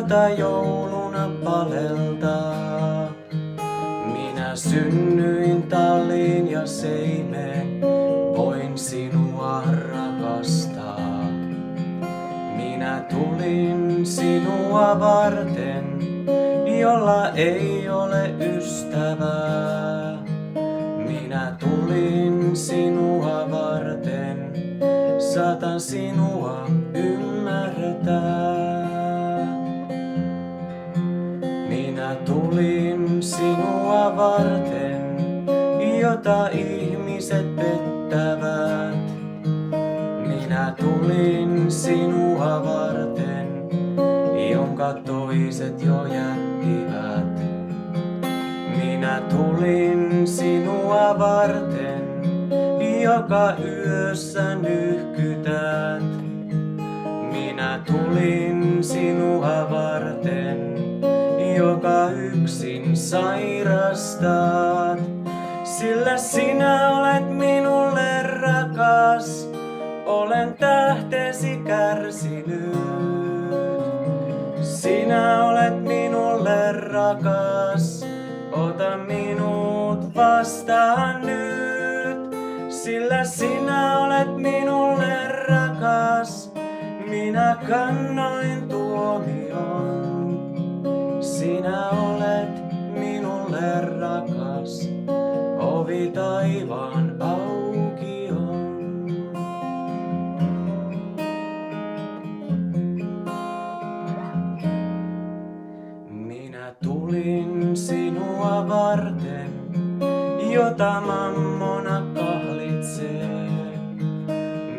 jota jouluna paleltaa. Minä synnyin talliin ja seimeen, voin sinua rakastaa. Minä tulin sinua varten, jolla ei ole ystävää. Minä tulin sinua varten, saatan sinua ymmärtää. Minä tulin sinua varten, jota ihmiset pettävät. Minä tulin sinua varten, jonka toiset jo jättivät. Minä tulin sinua varten, joka yössä nyhkytät. Minä tulin sinua varten, joka yksin sairastat. Sillä sinä olet minulle rakas, olen tähtesi kärsinyt. Sinä olet minulle rakas, ota minut vastaan nyt. Sillä sinä olet minulle rakas, minä kannoin tuomion. Sinä olet minulle rakas, ovi taivaan auki on. Minä tulin sinua varten, jota mammona kahlitsee.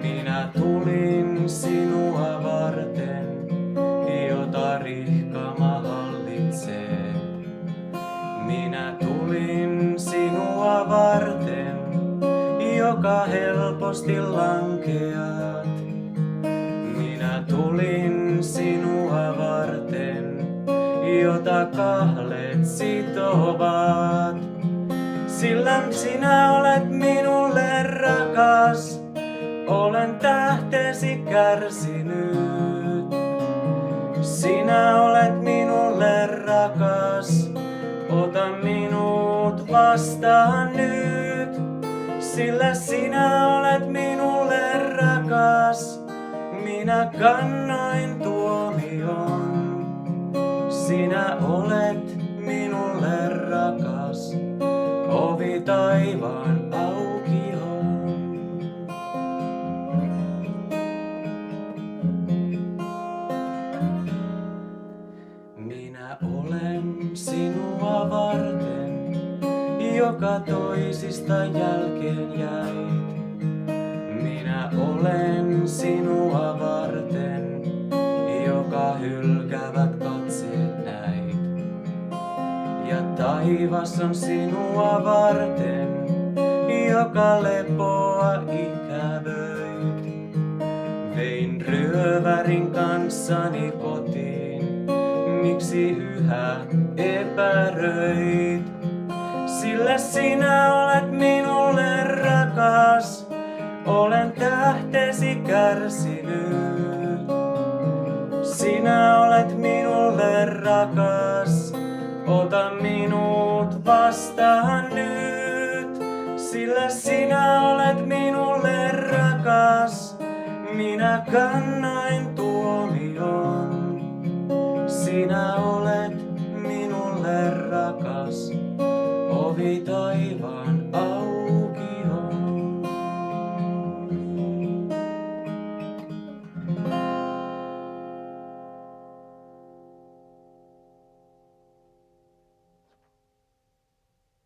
Minä tulin sinua varten, jota rihkama hallitsee. Minä tulin sinua varten, joka helposti lankeat. Minä tulin sinua varten, jota kahleet sitovat. Sillä sinä olet minulle rakas, olen tähtesi kärsinyt. Sinä olet minulle rakas, ota minut vastaan nyt. Sillä sinä olet minulle rakas, minä kannoin tuomion. Sinä olet minulle rakas, ovi taivaan auki on. Minä olen sinua varten, joka toisista jälkeen jäit. Minä olen sinua varten, joka hylkäävät katseet näit. Ja taivas on sinua varten, joka lepoa ikävöit. Vein ryövärin kanssani kotiin, miksi yhä epäröit? Sillä sinä olet minulle rakas, olen tähtesi kärsinyt. Sinä olet minulle rakas, ota minut vastaan nyt. Sillä sinä olet minulle rakas, minä kannoin tuomion. Sinä olet minulle rakas, ovi taivaan